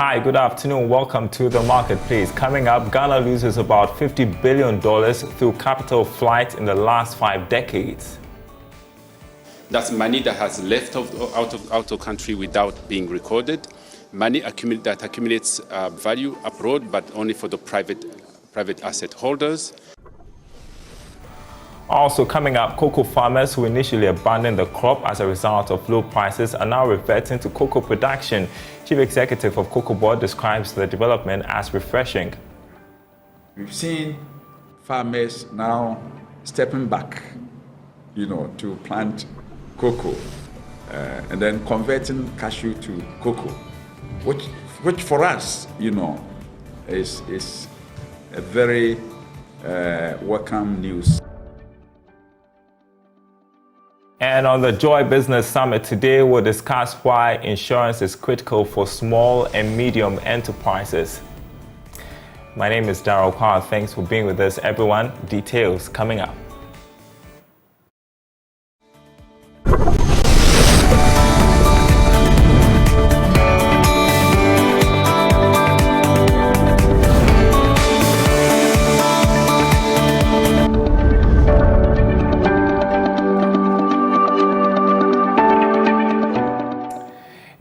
Hi, good afternoon. Welcome to the marketplace. Coming up, Ghana loses about $50 billion through capital flight in the last 5 decades. That's money that has left out of country without being recorded. Money that accumulates value abroad, but only for the private asset holders. Also coming up, cocoa farmers who initially abandoned the crop as a result of low prices are now reverting to cocoa production. Chief Executive of Cocoa Board describes the development as refreshing. We've seen farmers now stepping back, to plant cocoa and then converting cashew to cocoa, which for us, is a very welcome news. And on the Joy Business Summit today, we'll discuss why insurance is critical for small and medium enterprises. My name is Daryl. Kwawu. Thanks for being with us, everyone. Details coming up.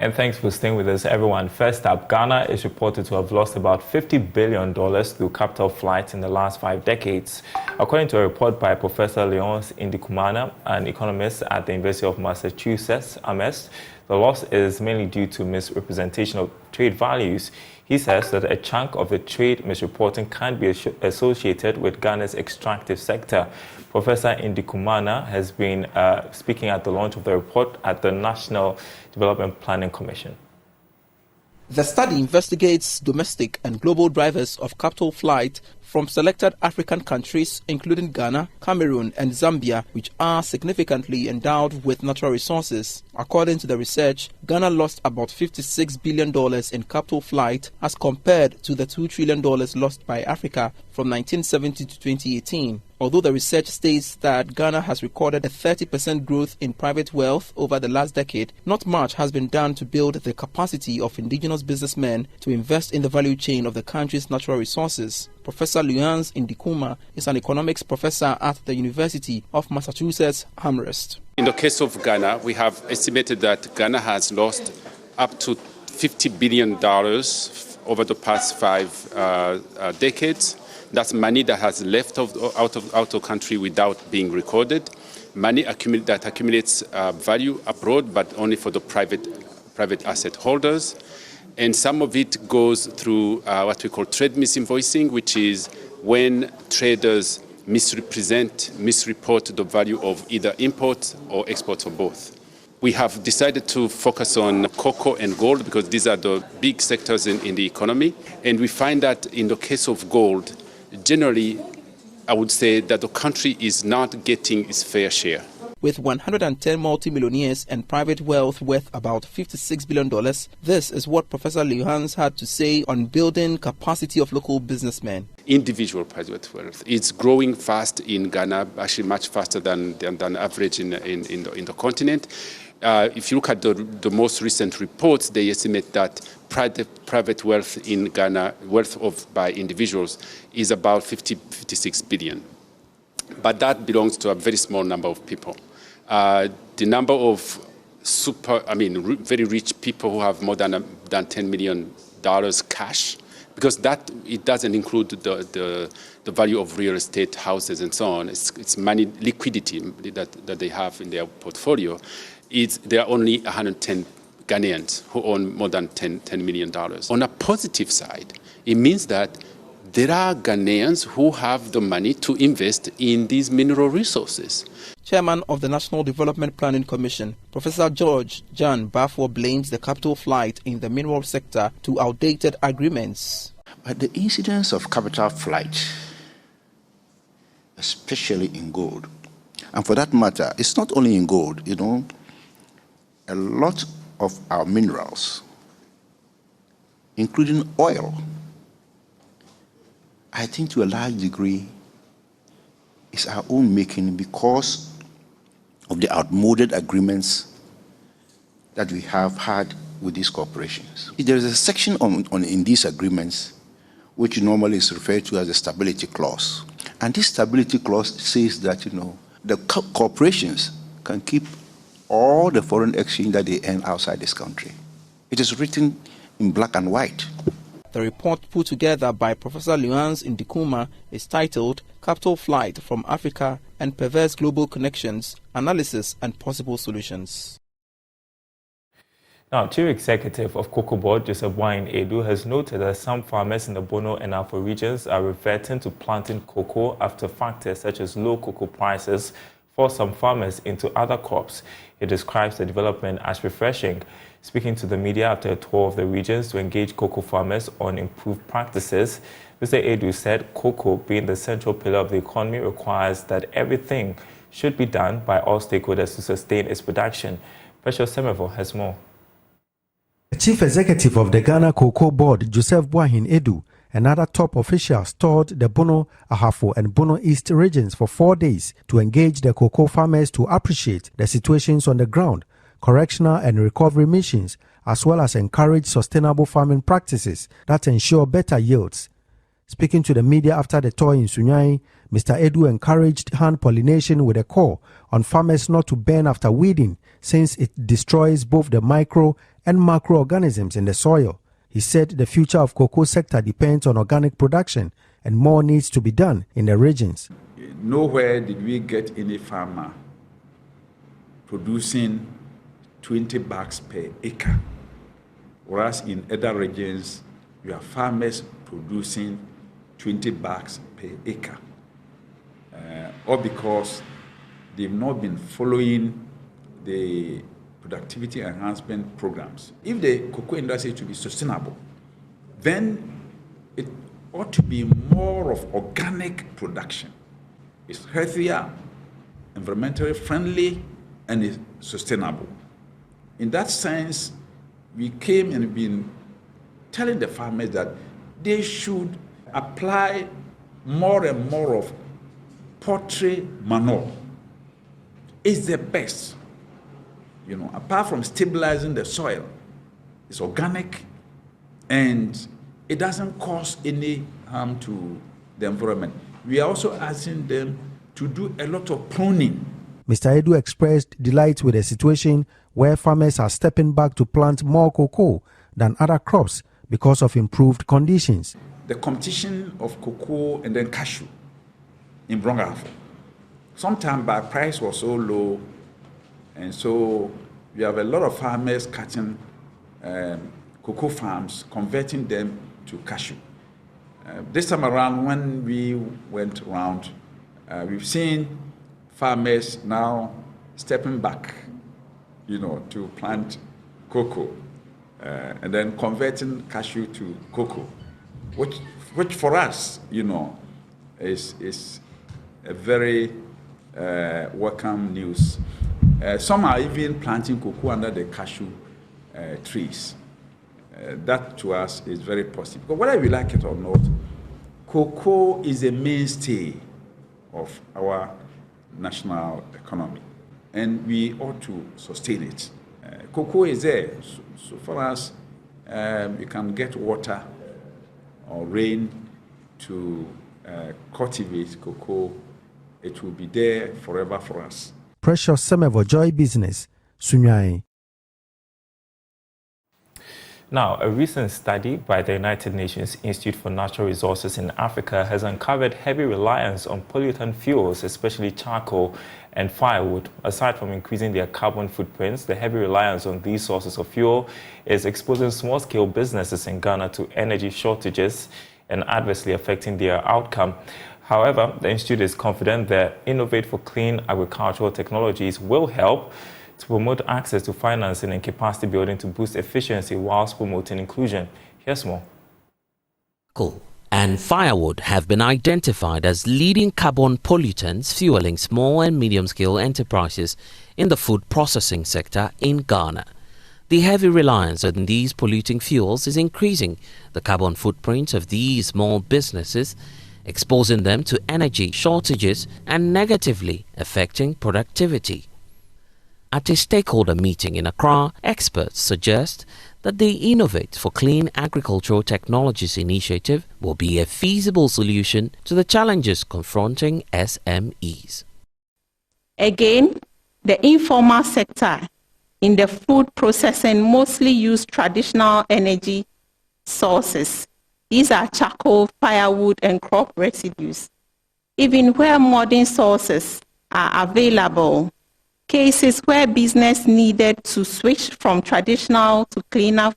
And thanks for staying with us, everyone. First up, Ghana is reported to have lost about $50 billion through capital flight in the last 5 decades. According to a report by Professor Leonce Ndikumana, an economist at the University of Massachusetts, Amherst, the loss is mainly due to misrepresentation of trade values. He says that a chunk of the trade misreporting can be associated with Ghana's extractive sector. Professor Ndikumana has been speaking at the launch of the report at the National Development Planning Commission. The study investigates domestic and global drivers of capital flight from selected African countries, including Ghana, Cameroon, and Zambia, which are significantly endowed with natural resources. According to the research, Ghana lost about $56 billion in capital flight as compared to the $2 trillion lost by Africa from 1970 to 2018. Although the research states that Ghana has recorded a 30% growth in private wealth over the last decade, not much has been done to build the capacity of indigenous businessmen to invest in the value chain of the country's natural resources. Professor Leonce Ndikumana is an economics professor at the University of Massachusetts, Amherst. In the case of Ghana, we have estimated that Ghana has lost up to $50 billion over the past 5 decades. That's money that has left out of country without being recorded. Money that accumulates value abroad, but only for the private asset holders. And some of it goes through what we call trade misinvoicing, which is when traders misreport the value of either imports or exports or both. We have decided to focus on cocoa and gold because these are the big sectors in the economy. And we find that in the case of gold, generally, I would say that the country is not getting its fair share. With 110 multimillionaires and private wealth worth about $56 billion, this is what Professor Leonce had to say on building capacity of local businessmen. Individual private wealth is growing fast in Ghana, actually much faster than average in the continent. If you look at the most recent reports, they estimate that private wealth in Ghana, by individuals, is about 56 billion. But that belongs to a very small number of people. The number of very rich people who have more than $10 million cash, because it doesn't include the value of real estate, houses, and so on. It's money, liquidity that they have in their portfolio. There are only 110 Ghanaians who own more than $10 million. On a positive side, it means that there are Ghanaians who have the money to invest in these mineral resources. Chairman of the National Development Planning Commission, Professor George Jan Bafor blames the capital flight in the mineral sector to outdated agreements. But the incidence of capital flight, especially in gold, and for that matter, it's not only in gold, a lot of our minerals, including oil, I think to a large degree is our own making because of the outmoded agreements that we have had with these corporations. There is a section in these agreements which normally is referred to as a stability clause. And this stability clause says that, the corporations can keep all the foreign exchange that they earn outside this country. It is written in black and white. The report put together by Professor Luans Ndikuma is titled Capital Flight from Africa and Perverse Global Connections, Analysis and Possible Solutions. Now, Chief Executive of Cocoa Board, Joseph Edu, has noted that some farmers in the Bono and Afo regions are reverting to planting cocoa after factors such as low cocoa prices force some farmers into other crops. He describes the development as refreshing. Speaking to the media after a tour of the regions to engage cocoa farmers on improved practices, Mr. Edu said cocoa, being the central pillar of the economy, requires that everything should be done by all stakeholders to sustain its production. Precious Semevo has more. The Chief Executive of the Ghana Cocoa Board, Joseph Edu, and other top officials toured the Bono, Ahafo, and Bono East regions for 4 days to engage the cocoa farmers to appreciate the situations on the ground, correctional and recovery missions, as well as encourage sustainable farming practices that ensure better yields. Speaking to the media after the tour in Sunyai, Mr. Edu encouraged hand pollination with a call on farmers not to burn after weeding, since it destroys both the micro and macroorganisms in the soil. He said the future of cocoa sector depends on organic production and more needs to be done in the regions. Nowhere did we get any farmer producing 20 bags per acre, whereas in other regions you have farmers producing 20 bags per acre, all because they've not been following the productivity enhancement programs. If the cocoa industry is to be sustainable, then it ought to be more of organic production. It's healthier, environmentally friendly, and is sustainable. In that sense, we came and been telling the farmers that they should apply more and more of poultry manure. It's the best. Apart from stabilizing the soil, it's organic and it doesn't cause any harm to the environment. We are also asking them to do a lot of pruning. Mr. Edu expressed delight with a situation where farmers are stepping back to plant more cocoa than other crops because of improved conditions. The competition of cocoa and then cashew in Brongafo. Sometimes our price was so low, and so we have a lot of farmers cutting cocoa farms, converting them to cashew. This time around, when we went around, we've seen farmers now stepping back, to plant cocoa, and then converting cashew to cocoa, which for us, is a very welcome news. Some are even planting cocoa under the cashew trees. That to us is very positive. But whether we like it or not, cocoa is a mainstay of our national economy, and we ought to sustain it. Cocoa is there. So far as you can get water or rain to cultivate cocoa, it will be there forever for us. Precious Semevo, Joy Business, Sunyai. Now, a recent study by the United Nations Institute for Natural Resources in Africa has uncovered heavy reliance on pollutant fuels, especially charcoal and firewood. Aside from increasing their carbon footprints, the heavy reliance on these sources of fuel is exposing small-scale businesses in Ghana to energy shortages and adversely affecting their outcome. However, the Institute is confident that Innovate for Clean Agricultural Technologies will help to promote access to financing and capacity building to boost efficiency whilst promoting inclusion. Here's more. Coal and firewood have been identified as leading carbon pollutants fueling small and medium-scale enterprises in the food processing sector in Ghana. The heavy reliance on these polluting fuels is increasing the carbon footprint of these small businesses, exposing them to energy shortages and negatively affecting productivity. At a stakeholder meeting in Accra, experts suggest that the Innovate for Clean Agricultural Technologies initiative will be a feasible solution to the challenges confronting SMEs. Again, the informal sector in the food processing mostly use traditional energy sources. These are charcoal, firewood, and crop residues. Even where modern sources are available, cases where business needed to switch from traditional to cleaner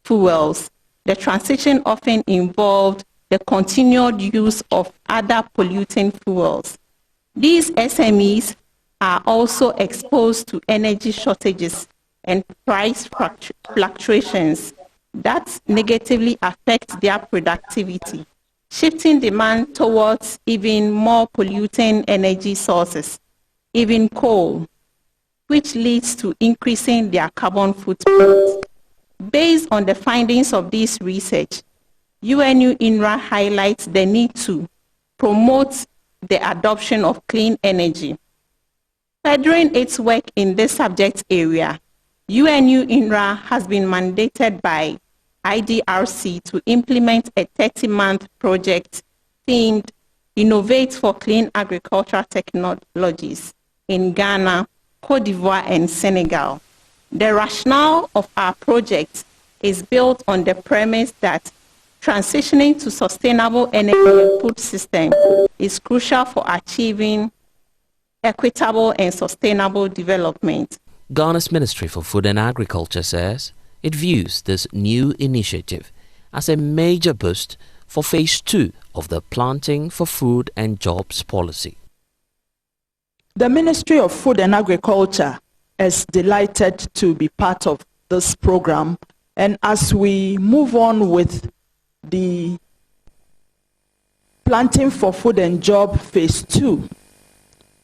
fuels, the transition often involved the continued use of other polluting fuels. These SMEs are also exposed to energy shortages and price fluctuations that negatively affect their productivity, shifting demand towards even more polluting energy sources, even coal, which leads to increasing their carbon footprint. Based on the findings of this research, UNU-INRA highlights the need to promote the adoption of clean energy. Furthering its work in this subject area, UNU-INRA has been mandated by IDRC to implement a 30-month project themed Innovate for Clean Agricultural Technologies in Ghana, Cote d'Ivoire, and Senegal. The rationale of our project is built on the premise that transitioning to sustainable energy and food systems is crucial for achieving equitable and sustainable development. Ghana's Ministry for Food and Agriculture says it views this new initiative as a major boost for Phase 2 of the Planting for Food and Jobs policy. The Ministry of Food and Agriculture is delighted to be part of this program, and as we move on with the Planting for Food and Job Phase 2,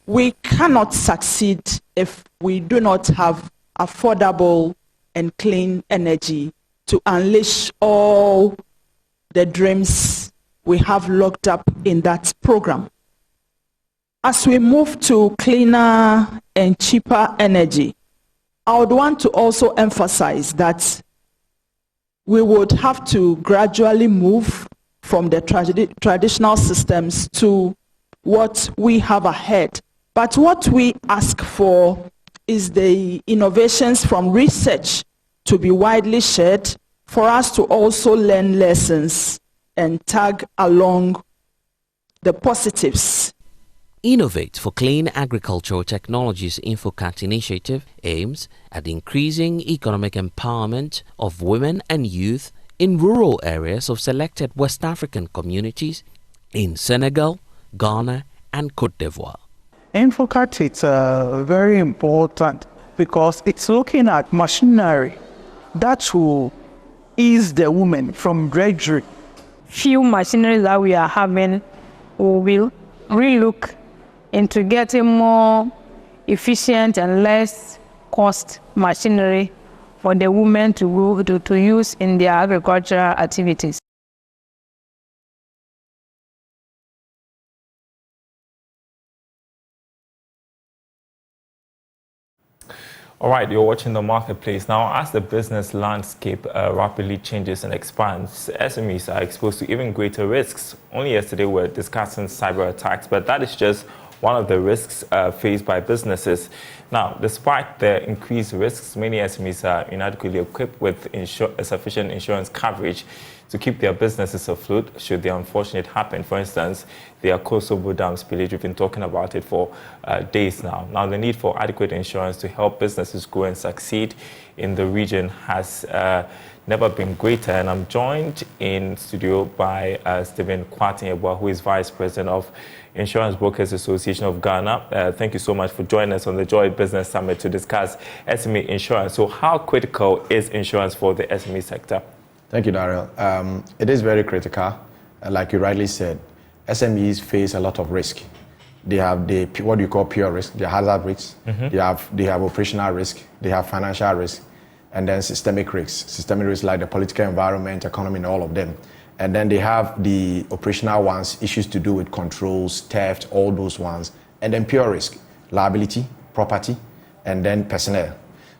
we cannot succeed if we do not have affordable and clean energy to unleash all the dreams we have locked up in that program. As we move to cleaner and cheaper energy, I would want to also emphasize that we would have to gradually move from the traditional systems to what we have ahead. But what we ask for is the innovations from research to be widely shared for us to also learn lessons and tag along the positives. Innovate for Clean Agricultural Technologies InfoCat initiative aims at increasing economic empowerment of women and youth in rural areas of selected West African communities in Senegal, Ghana, and Cote d'Ivoire. InfoCat is very important because it's looking at machinery that will ease the women from drudgery. Few machinery that we are having, we will relook into getting more efficient and less cost machinery for the women to use in their agricultural activities. All right, you're watching The Marketplace. Now, as the business landscape rapidly changes and expands, SMEs are exposed to even greater risks. Only yesterday we were discussing cyber attacks, but that is just one of the risks faced by businesses. Now, despite the increased risks, many SMEs are inadequately equipped with sufficient insurance coverage to keep their businesses afloat should the unfortunate happen. For instance, the Akosobo Dam spillage, we've been talking about it for days now. Now, the need for adequate insurance to help businesses grow and succeed in the region has never been greater. And I'm joined in studio by Stephen Kwawu, who is Vice President of Insurance Brokers Association of Ghana. Thank you so much for joining us on the Joy Business Summit to discuss SME insurance. So how critical is insurance for the SME sector? Thank you, Daryl. It is very critical. Like you rightly said, SMEs face a lot of risk. They have what you call pure risk, the hazard risks. Mm-hmm. They have operational risk. They have financial risk, and then systemic risks. Systemic risks like the political environment, economy, and all of them. And then they have the operational ones, issues to do with controls, theft, all those ones. And then pure risk, liability, property, and then personnel.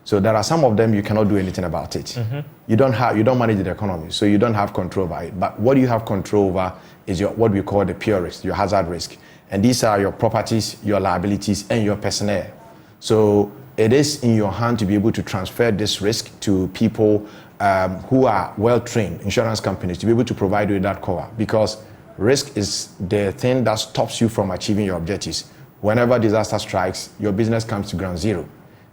So there are some of them you cannot do anything about it. You don't manage the economy, so you don't have control over it. But what you have control over is what we call the pure risk, your hazard risk. And these are your properties, your liabilities, and your personnel. So it is in your hand to be able to transfer this risk to people who are well-trained, insurance companies, to be able to provide you with that cover. Because risk is the thing that stops you from achieving your objectives. Whenever disaster strikes, your business comes to ground zero.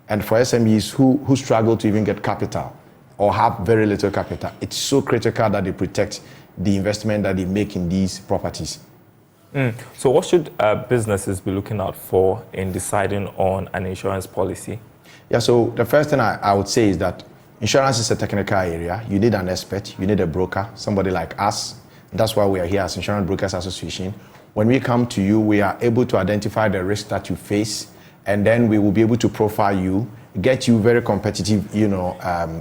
And for SMEs who struggle to even get capital or have very little capital, it's so critical that they protect the investment that they make in these properties. So what should businesses be looking out for in deciding on an insurance policy? Yeah, so the first thing I would say is that insurance is a technical area. You need an expert, you need a broker, somebody like us. That's why we are here as Insurance Brokers Association. When we come to you, we are able to identify the risk that you face, and then we will be able to profile you, get you very competitive,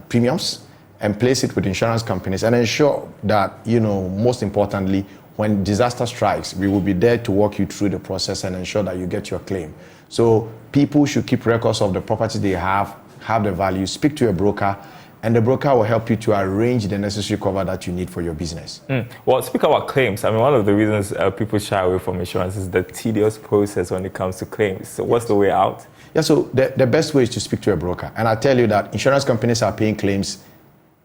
premiums, and place it with insurance companies, and ensure that, most importantly, when disaster strikes, we will be there to walk you through the process and ensure that you get your claim. So people should keep records of the property they have the value, speak to a broker, and the broker will help you to arrange the necessary cover that you need for your business. Well, speak about claims. I mean, one of the reasons people shy away from insurance is the tedious process when it comes to claims. So what's the way out? Yeah, so the best way is to speak to a broker. And I tell you that insurance companies are paying claims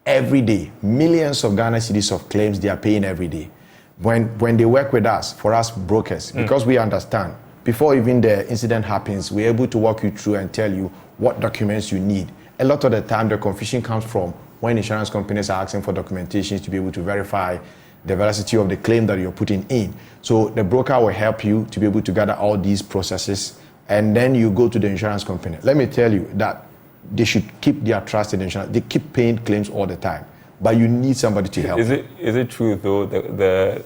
every day. Millions of Ghana cedis of claims they are paying every day. When they work with us, for us brokers, because we understand, before even the incident happens, we're able to walk you through and tell you what documents you need. A lot of the time, the confusion comes from when insurance companies are asking for documentation to be able to verify the veracity of the claim that you're putting in. So the broker will help you to be able to gather all these processes, and then you go to the insurance company. Let me tell you that they should keep their trust in insurance. They keep paying claims all the time, but you need somebody to help. Is it true though, the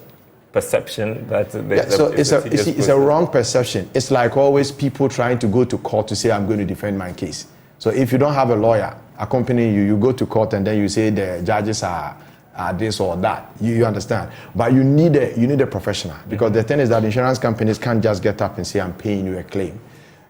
perception that it's a wrong perception. It's like always people trying to go to court to say, I'm going to defend my case. So if you don't have a lawyer accompanying you, you go to court and then you say the judges are this or that. You understand? But you need a professional, because the thing is that insurance companies can't just get up and say, I'm paying you a claim.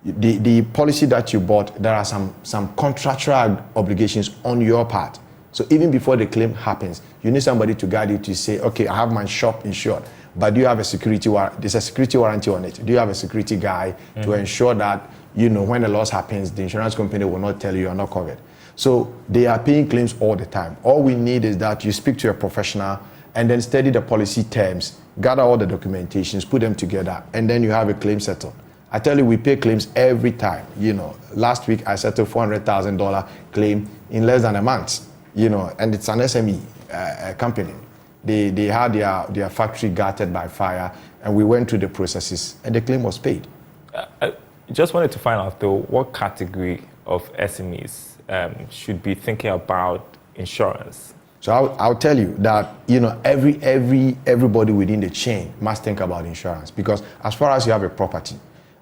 The policy that you bought, there are some contractual obligations on your part. So even before the claim happens, you need somebody to guide you to say, okay, I have my shop insured, but do you have a security warranty? There's a security warranty on it. Do you have a security guy to ensure that, when a loss happens, the insurance company will not tell you you're not covered. So they are paying claims all the time. All we need is that you speak to a professional and then study the policy terms, gather all the documentations, put them together, and then you have a claim settled. I tell you, we pay claims every time. Last week I settled $400,000 claim in less than a month. And it's an SME company. They had their factory gutted by fire, and we went through the processes, and the claim was paid. I just wanted to find out, though, what category of SMEs should be thinking about insurance? So I'll tell you that everybody within the chain must think about insurance, because as far as you have a property,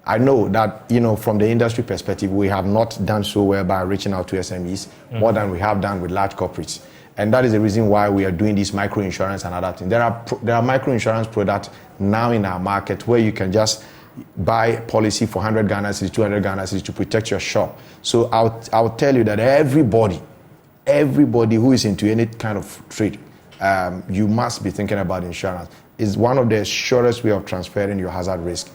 I know that, from the industry perspective, we have not done so well by reaching out to SMEs more than we have done with large corporates. And that is the reason why we are doing this micro insurance and other things. There are micro insurance products now in our market where you can just buy a policy for 100 Ghana cedis, 200 Ghana cedis to protect your shop. So I'll tell you that everybody who is into any kind of trade, you must be thinking about insurance. It's one of the surest way of transferring your hazard risk.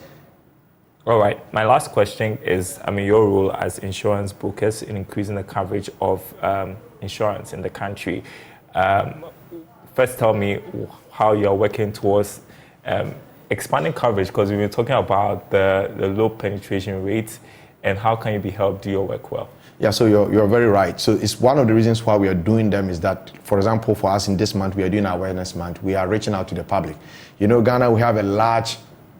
All right. My last question is, your role as insurance brokers in increasing the coverage of insurance in the country. First, tell me how you're working towards expanding coverage, because we've been talking about the low penetration rates, and how can you be helped do your work well? Yeah, so you're very right. So it's one of the reasons why we are doing them is that, for example, for us in this month, we are doing Awareness Month. We are reaching out to the public. Ghana, we have a large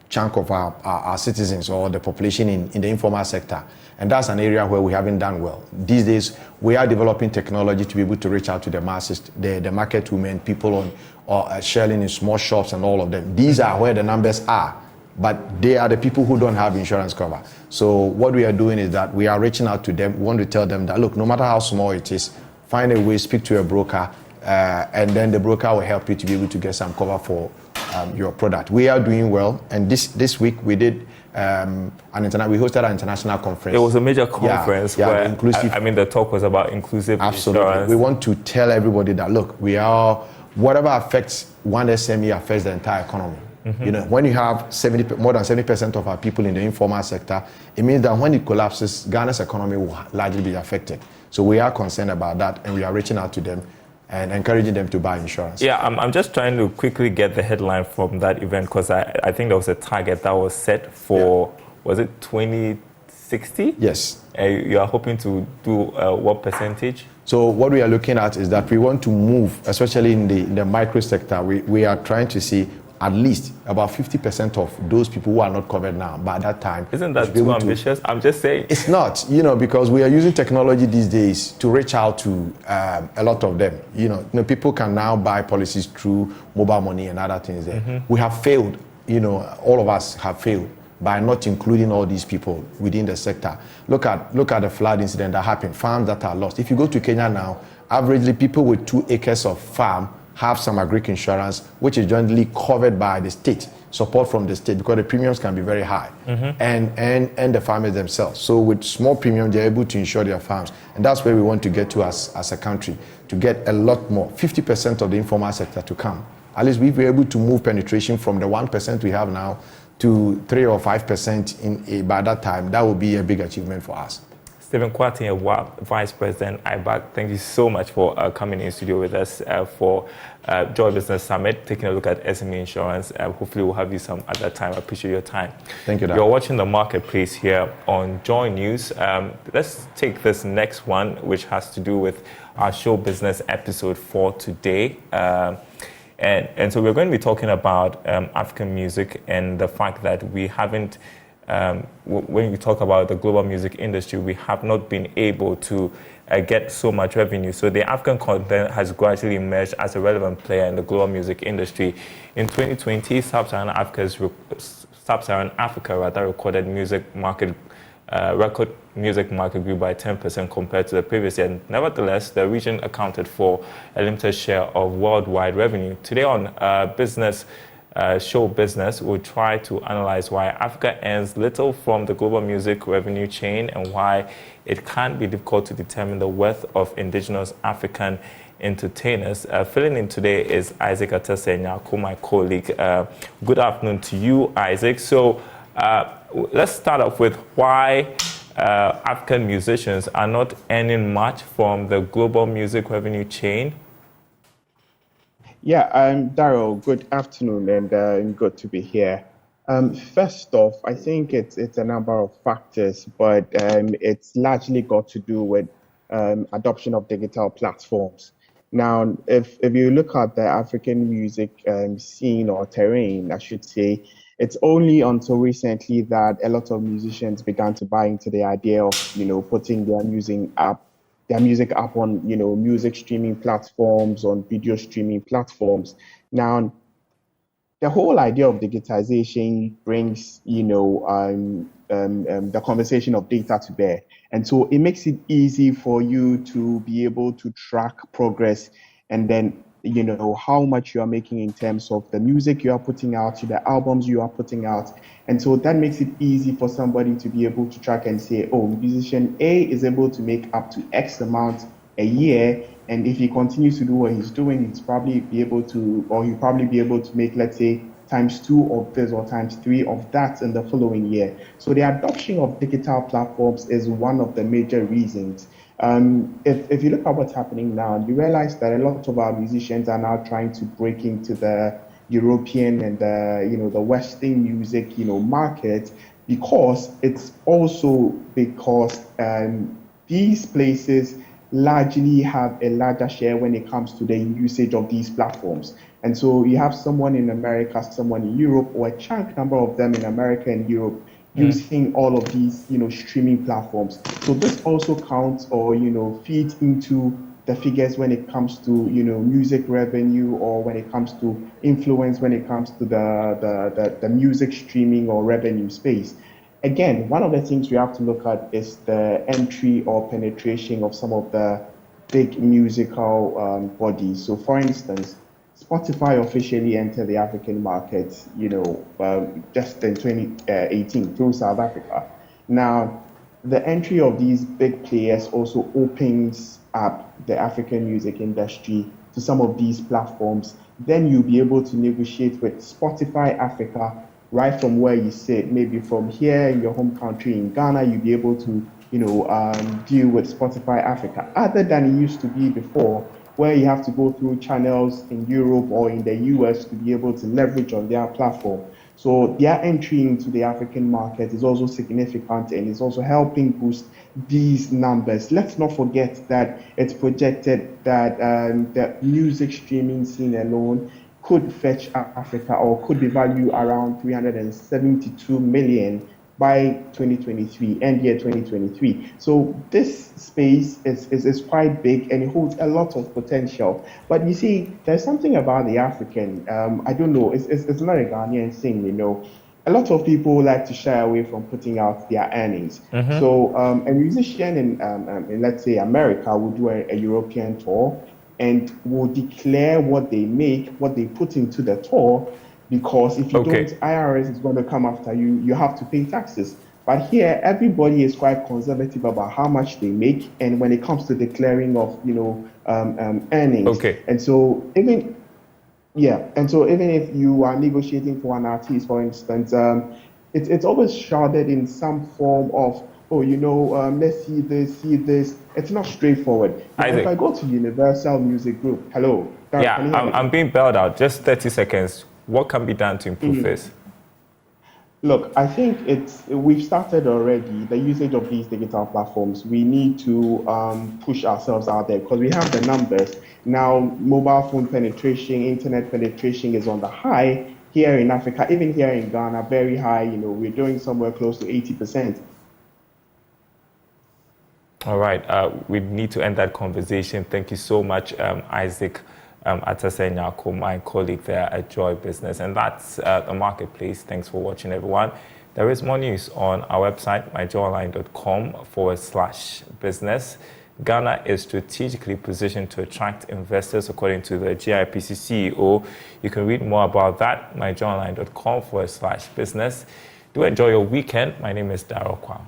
chunk of our citizens or the population in the informal sector. And that's an area where we haven't done well. These days, we are developing technology to be able to reach out to the masses, the market women, people selling in small shops and all of them. These are where the numbers are, but they are the people who don't have insurance cover. So what we are doing is that we are reaching out to them. We want to tell them that, look, no matter how small it is, find a way, speak to a broker, and then the broker will help you to be able to get some cover for your product. We are doing well, and this week we did we hosted an international conference. It was a major conference where, inclusive. I mean, the talk was about inclusive Absolutely. insurance. We want to tell everybody that, look, whatever affects one SME affects the entire economy. You know, when you have more than 70% of our people in the informal sector, it means that when it collapses, Ghana's economy will largely be affected. So we are concerned about that, and we are reaching out to them and encouraging them to buy insurance. Yeah, I'm just trying to quickly get the headline from that event, because I think there was a target that was set for, was it 2060? Yes. You are hoping to do what percentage? So what we are looking at is that we want to move, especially in the micro sector, we are trying to see at least about 50% of those people who are not covered now by that time. Isn't that too ambitious? I'm just saying. It's not, because we are using technology these days to reach out to a lot of them. People can now buy policies through mobile money and other things there. We have failed, all of us have failed by not including all these people within the sector. Look at the flood incident that happened, farms that are lost. If you go to Kenya now, averagely people with 2 acres of farm have some agric insurance, which is jointly covered by the state, support from the state, because the premiums can be very high, and the farmers themselves. So with small premiums, they're able to insure their farms. And that's where we want to get to as a country, to get a lot more, 50% of the informal sector to come. At least we'll be able to move penetration from the 1% we have now to 3 or 5% by that time. That will be a big achievement for us. Stephen Kwawu, Vice President, IBAC, thank you so much for coming in studio with us for Joy Business Summit, taking a look at SME insurance. Hopefully we'll have you some other time. I appreciate your time. Thank you, Daryl. You're watching The Marketplace here on Joy News. Let's take this next one, which has to do with our show business episode for today. And so we're going to be talking about African music and the fact that we haven't, when we talk about the global music industry, we have not been able to get so much revenue. So the African continent has gradually emerged as a relevant player in the global music industry. In 2020, Sub-Saharan Africa recorded record music market grew by 10% compared to the previous year. Nevertheless, the region accounted for a limited share of worldwide revenue. Today on Show Business, we'll try to analyze why Africa earns little from the global music revenue chain and why it can be difficult to determine the worth of indigenous African entertainers. Filling in today is Isaac Atese-Nyako, my colleague. Good afternoon to you, Isaac. So let's start off with why African musicians are not earning much from the global music revenue chain. Yeah, Daryl, good afternoon and good to be here. First off, I think it's a number of factors, but it's largely got to do with adoption of digital platforms. Now, if you look at the African music scene or terrain, I should say, it's only until recently that a lot of musicians began to buy into the idea of, putting their music up on, music streaming platforms, on video streaming platforms. Now, the whole idea of digitization brings, the conversation of data to bear. And so it makes it easy for you to be able to track progress and then, how much you are making in terms of the music you are putting out, the albums you are putting out. And so that makes it easy for somebody to be able to track and say, oh, musician A is able to make up to X amount a year. And if he continues to do what he's doing, he'll probably be able to make, let's say, ×2 of this or ×3 of that in the following year. So the adoption of digital platforms is one of the major reasons. If you look at what's happening now, you realize that a lot of our musicians are now trying to break into the European and the Western music market, because these places largely have a larger share when it comes to the usage of these platforms. And so you have someone in America, someone in Europe, or a chunk number of them in America and Europe using all of these, streaming platforms. So this also counts or, feeds into the figures when it comes to, music revenue, or when it comes to influence, when it comes to the music streaming or revenue space. Again, one of the things we have to look at is the entry or penetration of some of the big musical bodies. So for instance, Spotify officially entered the African market, just in 2018 through South Africa. Now, the entry of these big players also opens up the African music industry to some of these platforms. Then you'll be able to negotiate with Spotify Africa right from where you sit. Maybe from here in your home country in Ghana, you'll be able to, deal with Spotify Africa, other than it used to be before, where you have to go through channels in Europe or in the US to be able to leverage on their platform. So their entry into the African market is also significant and is also helping boost these numbers. Let's not forget that it's projected that the music streaming scene alone could fetch Africa or could be valued around 372 million by 2023, end year 2023. So this space is quite big and it holds a lot of potential. But you see, there's something about the African, I don't know, it's not a Ghanaian thing, A lot of people like to shy away from putting out their earnings. Mm-hmm. So a musician in, let's say, America will do a European tour and will declare what they make, what they put into the tour, because if you don't, IRS is going to come after you. You have to pay taxes. But here, everybody is quite conservative about how much they make, and when it comes to declaring of, earnings. And so even if you are negotiating for an artist, for instance, it's always shrouded in some form of, let's see this. It's not straightforward. If I go to Universal Music Group, hello. Daryl, I'm being bailed out. Just 30 seconds. What can be done to improve this? Look, I think we've started already, the usage of these digital platforms. We need to push ourselves out there because we have the numbers. Now, mobile phone penetration, internet penetration is on the high here in Africa, even here in Ghana, very high. We're doing somewhere close to 80%. All right, we need to end that conversation. Thank you so much, Isaac Atasenyako, my colleague there at Joy Business. And that's the marketplace. Thanks for watching, everyone. There is more news on our website, myjoyonline.com/business. Ghana is strategically positioned to attract investors, according to the GIPC CEO. You can read more about that, myjoyonline.com/business. Do enjoy your weekend. My name is Daryl Kwawu.